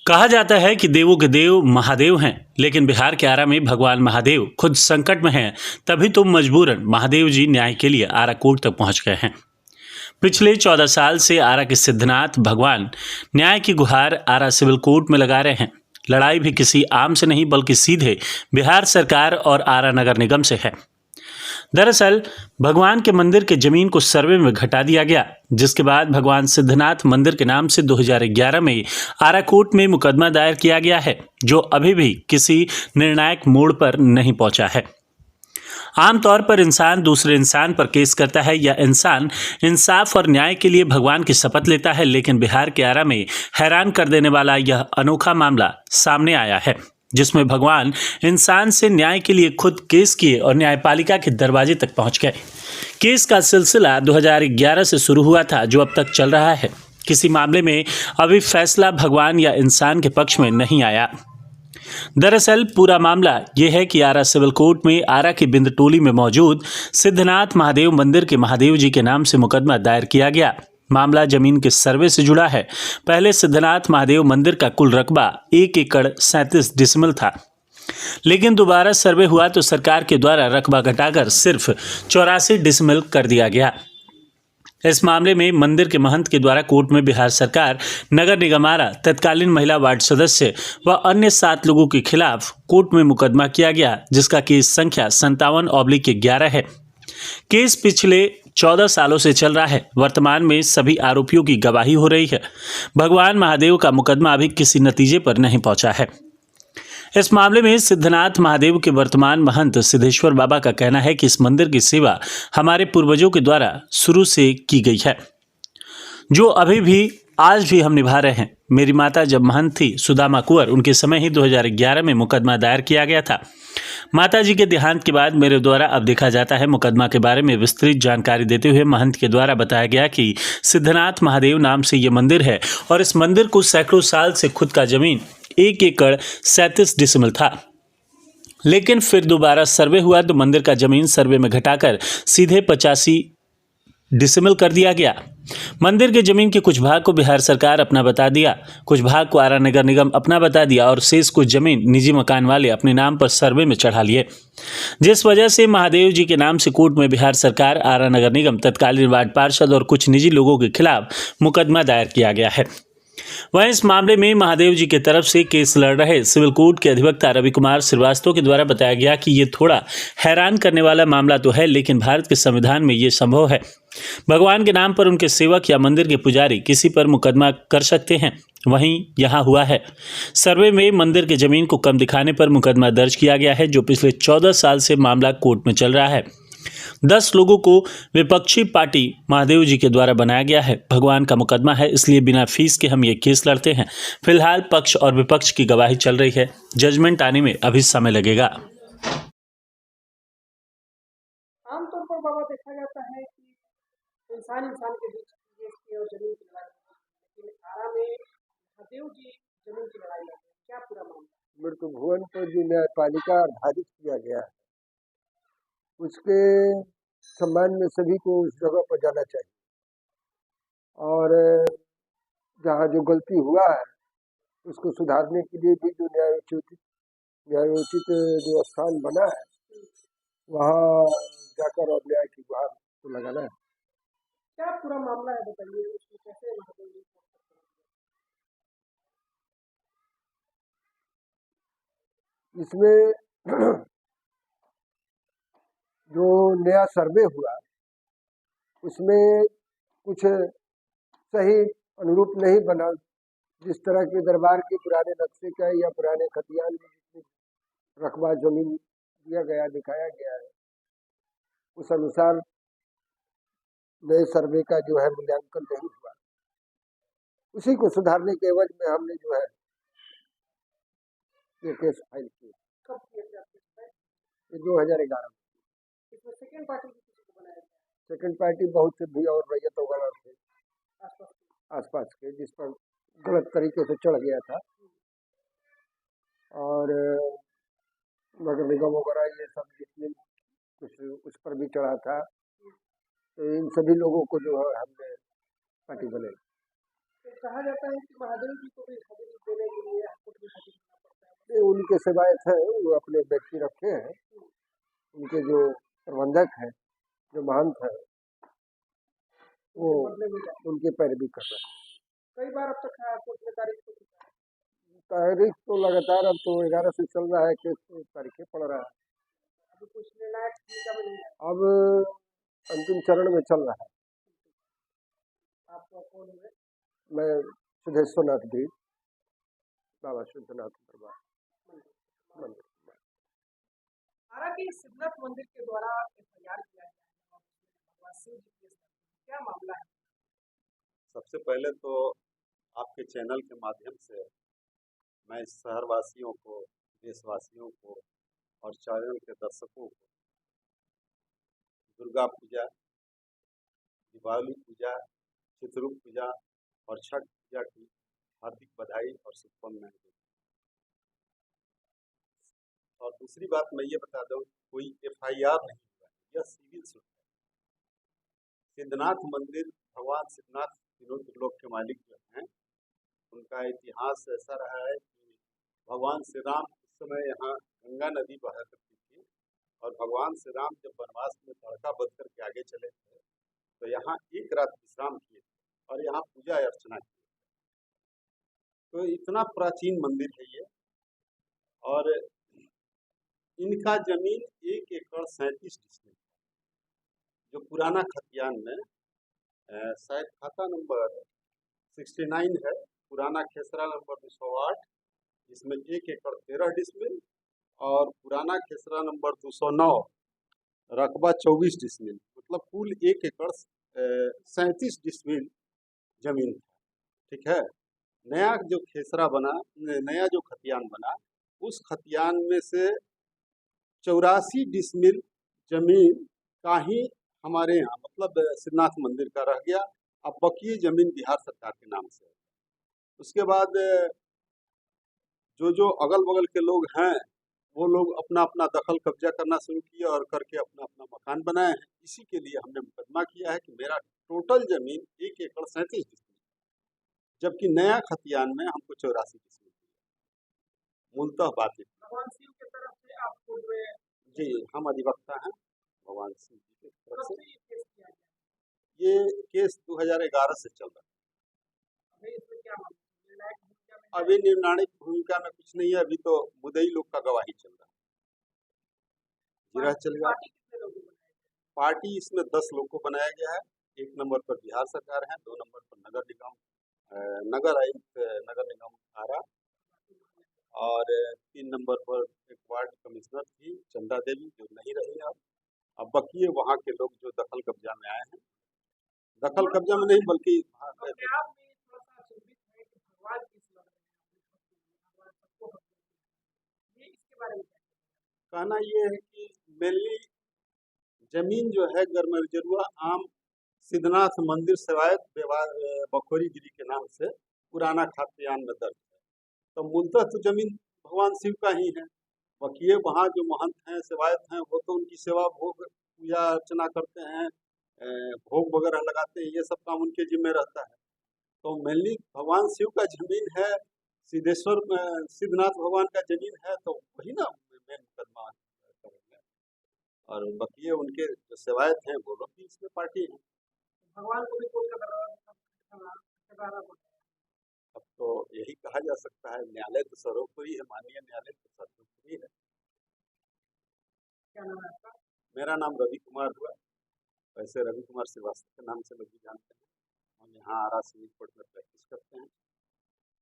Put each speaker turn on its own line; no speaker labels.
कहा जाता है कि देवों के देव महादेव हैं, लेकिन बिहार के आरा में भगवान महादेव खुद संकट में हैं। तभी तो मजबूरन महादेव जी न्याय के लिए आरा कोर्ट तक पहुंच गए हैं। पिछले 14 साल से आरा के सिद्धनाथ भगवान न्याय की गुहार आरा सिविल कोर्ट में लगा रहे हैं। लड़ाई भी किसी आम से नहीं बल्कि सीधे बिहार सरकार और आरा नगर निगम से है। दरअसल भगवान के मंदिर के जमीन को सर्वे में घटा दिया गया, जिसके बाद भगवान सिद्धनाथ मंदिर के नाम से 2011 में आरा कोर्ट में मुकदमा दायर किया गया है, जो अभी भी किसी निर्णायक मोड़ पर नहीं पहुंचा है। आमतौर पर इंसान दूसरे इंसान पर केस करता है या इंसान इंसाफ और न्याय के लिए भगवान की शपथ लेता है, लेकिन बिहार के आरा में हैरान कर देने वाला यह अनोखा मामला सामने आया है, जिसमें भगवान इंसान से न्याय के लिए खुद केस किए और न्यायपालिका के दरवाजे तक पहुंच गए। केस का सिलसिला 2011 से शुरू हुआ था, जो अब तक चल रहा है। किसी मामले में अभी फैसला भगवान या इंसान के पक्ष में नहीं आया। दरअसल पूरा मामला यह है कि आरा सिविल कोर्ट में आरा की बिंदटोली में मौजूद सिद्धनाथ महादेव मंदिर के महादेव जी के नाम से मुकदमा दायर किया गया। मामला जमीन के सर्वे से जुड़ा है। पहले सिद्धनाथ महादेव मंदिर का कुल रकबा 1 एकड़ 37 डिसमिल था, लेकिन दोबारा सर्वे हुआ तो सरकार के द्वारा रकबा घटाकर सिर्फ 84 डिसमिल कर दिया गया। इस मामले में मंदिर के महंत के द्वारा कोर्ट में बिहार सरकार, नगर निगम आरा, तत्कालीन महिला वार्ड सदस्य व अन्य 7 लोगों के खिलाफ कोर्ट में मुकदमा किया गया, जिसका केस संख्या 57/11 है। केस पिछले 14 सालों से चल रहा है। वर्तमान में सभी आरोपियों की गवाही हो रही है। भगवान महादेव का मुकदमा अभी किसी नतीजे पर नहीं पहुंचा है। इस मामले में सिद्धनाथ महादेव के वर्तमान महंत सिद्धेश्वर बाबा का कहना है कि इस मंदिर की सेवा हमारे पूर्वजों के द्वारा शुरू से की गई है, जो अभी भी आज भी हम निभा रहे हैं। मेरी माता जब महंत थी सुदामा कुंवर, उनके समय ही 2011 में मुकदमा दायर किया गया था। माता जी के देहांत के बाद मेरे द्वारा अब देखा जाता है मुकदमा के बारे में विस्तृत जानकारी देते हुए महंत के द्वारा बताया गया कि सिद्धनाथ महादेव नाम से ये मंदिर है और इस मंदिर को सैकड़ों साल से खुद का जमीन 1 एकड़ 37 डिसमिल था, लेकिन फिर दोबारा सर्वे हुआ तो मंदिर का जमीन सर्वे में घटाकर सीधे 85 डिसमिल कर दिया गया। मंदिर के जमीन के कुछ भाग को बिहार सरकार अपना बता दिया, कुछ भाग को आरा नगर निगम अपना बता दिया और शेष कुछ जमीन निजी मकान वाले अपने नाम पर सर्वे में चढ़ा लिए, जिस वजह से महादेव जी के नाम से कोर्ट में बिहार सरकार, आरा नगर निगम, तत्कालीन वार्ड पार्षद और कुछ निजी लोगों के खिलाफ मुकदमा दायर किया गया है। वहीं इस मामले में महादेव जी की तरफ से केस लड़ रहे सिविल कोर्ट के अधिवक्ता रवि कुमार श्रीवास्तव के द्वारा बताया गया कि ये थोड़ा हैरान करने वाला मामला तो है, लेकिन भारत के संविधान में ये संभव है। भगवान के नाम पर उनके सेवक या मंदिर के पुजारी किसी पर मुकदमा कर सकते हैं। वहीं यहाँ हुआ है, सर्वे में मंदिर के जमीन को कम दिखाने पर मुकदमा दर्ज किया गया है, जो पिछले 14 साल से मामला कोर्ट में चल रहा है। 10 लोगों को विपक्षी पार्टी महादेव जी के द्वारा बनाया गया है। भगवान का मुकदमा है, इसलिए बिना फीस के हम ये केस लड़ते हैं। फिलहाल पक्ष और विपक्ष की गवाही चल रही है। जजमेंट आने में अभी समय लगेगा।
आमतौर पर बाबा देखा जाता है कि इंसान के बीच केस की और जमीन की लड़ाई होती है, लेकिन आरा में महादेव जी जमीन की लड़ाई लड़ते हैं। क्या पूरा मामला?
बिल्कुल भुवन पर जो न्यायपालिका आधारित किया गया है, उसके सम्मान में सभी को उस जगह पर जाना चाहिए और जहाँ जो गलती हुआ है उसको सुधारने के लिए भी जो न्यायोचित जो स्थान बना है वहाँ जाकर और न्याय की गुहार को लगाना है।
क्या पूरा मामला है, बताइए। उसमें कैसे महादेव जी
इसमें जो नया सर्वे हुआ उसमें कुछ सही अनुरूप नहीं बना। जिस तरह के दरबार के पुराने नक्शे का या पुराने खतियान में जितनी रकबा जमीन दिया गया, दिखाया गया है, उस अनुसार नए सर्वे का जो है मूल्यांकन नहीं हुआ। उसी को सुधारने के एवज में हमने जो है ये केस फाइल किया।
कब किए थे आप केस?
ये 2011 में।
इसमें सेकेंड पार्टी किसी को बनाया गया?
सेकेंड पार्टी बहुत से भी और रैयत वगैरह थे आसपास के, जिस पर गलत तरीके से चढ़ गया था और नगर निगम वगैरह ये सब जितने कुछ उस पर भी चढ़ा था, तो इन सभी लोगों को जो है हमने पार्टी बनाई।
कहा जाता है कि महादेव जी को भी हाजिरी देने के लिए
उनके सेवायत हैं, वो अपने व्यक्ति रखे हैं, उनके जो प्रबंधक हैं, जो महंत हैं, वो
बदले हुए जाए।
उनकी पैरवी कर रहे हैं।
कई बार अब तक कोर्ट में तारीख हो चुका है।
तारीख तो लगातार अब तो 11 से चल रहा है, केस तो तारीखें पड़ रहा है।
अभी कुछ निर्णायक भूमिका में नहीं है।
अब अंतिम चरण में चल रहा है।
आप कौन हुए?
मैं सिद्धेश्वरनाथ गिरी, बाबा सिद्धनाथ दरबार मंदिर।
आरा के सिद्धनाथ मंदिर के द्वारा एफआईआर किया गया है और भगवान शिव जी के साथ क्या मामला है?
सबसे पहले तो आपके चैनल के माध्यम से मैं शहरवासियों को, देशवासियों को और चैनल के दर्शकों को दुर्गा पूजा, दीपावली पूजा, चित्रगुप्त पूजा और छठ पूजा की हार्दिक बधाई और शुभकामनाएं देता हूं। और दूसरी बात मैं ये बता दूं, कोई एफआईआर नहीं हुआ है, यह सिविल सूट है। सिद्धनाथ मंदिर, भगवान सिद्धनाथ तीनों त्रिलोक के मालिक जो हैं, उनका इतिहास ऐसा रहा है कि भगवान श्री राम उस समय यहाँ गंगा नदी बहा करती थी और भगवान श्री राम जब वनवास में तड़का बंध करके आगे चले थे तो यहाँ एक रात विश्राम किए और यहाँ पूजा अर्चना की। तो इतना प्राचीन मंदिर है ये। और इनका जमीन 1 एकड़ 37 डिसमिल, जो पुराना खतियान में शायद खाता नंबर 69 है, पुराना खेसरा नंबर 208, जिसमें 1 एकड़ 13 डिसमिल और पुराना खेसरा नंबर 209 रकबा 24 डिसमिल, मतलब कुल 1 एकड़ 37 डिसमिल जमीन था। ठीक है। नया जो खेसरा बना, नया जो खतियान बना, उस खतियान में से 84 डिसमिल जमीन का ही हमारे यहाँ मतलब सिद्धनाथ मंदिर का रह गया। अब बकी जमीन बिहार सरकार के नाम से है। उसके बाद जो अगल बगल के लोग हैं, वो लोग अपना अपना दखल कब्जा करना शुरू किए और करके अपना अपना मकान बनाए हैं। इसी के लिए हमने मुकदमा किया है कि मेरा टोटल जमीन 1 एकड़ 37 डिसमिल, जबकि नया खतियान में हमको 84 डिसमिल दिया। मूलतः बात है
भगवान शिव की तरफ से आप कोर्ट में
जी, हम अधिवक्ता हैं भगवान शिव जी की तरफ
कब
से।
से ये केस किया गया?
ये केस 2011 से चल रहा है।
अभी इसमें क्या मामला है? निर्णायक भूमिका में
अभी निर्णायक भूमिका में कुछ नहीं है, अभी तो मुद्दई लोग का गवाही चल रहा है। जिरह चलेगा।
पार्टी कितने लोगों को बनाए गए?
पार्टी इसमें 10 लोग को बनाया गया है। 1 नंबर पर बिहार सरकार है, 2 नंबर पर नगर निगम, नगर आयुक्त नगर निगम आरा, और 3 नंबर पर एक वार्ड कमिश्नर थी चंदा देवी, जो नहीं रही अब बकी वहाँ के लोग जो दखल कब्जा में आए हैं। दखल कब्जा में नहीं बल्कि
अपने आप में थोड़ा सा चिंतित है कि भगवान किस लड़ रहे हैं, भगवान सबको हक देते हैं। ये इसके बारे में क्या
कहना ये है कि मेनली जमीन जो है गरमरजरुआ आम सिद्धनाथ मंदिर सेवायत बखोरी गिरी के नाम से पुराना खतियान में दर्ज है। तो मूलतः तो जमीन भगवान शिव का ही है। बकिए वहाँ जो महंत हैं, सेवायत हैं, वो तो उनकी सेवा भोग पूजा अर्चना करते हैं, भोग वगैरह लगाते हैं, ये सब काम उनके जिम्मे रहता है। तो मेनली भगवान शिव का जमीन है, सिद्धेश्वर सिद्धनाथ भगवान का जमीन है, तो वही ना मेन मुकदमा करेंगे। और बकिए उनके जो सेवायत हैं वो लोग भी इसमें पार्टी हैं।
भगवान को भी कोर्ट का दरबारा बोलते हैं।
अब तो यही कहा जा सकता है, न्यायालय तो सर्वोपरि है, माननीय न्यायालय तो सर्वोपरि है।
क्या नाम है आपका?
मेरा नाम रवि कुमार हुआ, वैसे रवि कुमार श्रीवास्तव के नाम से लोग भी जानते हैं। हम यहाँ आरा से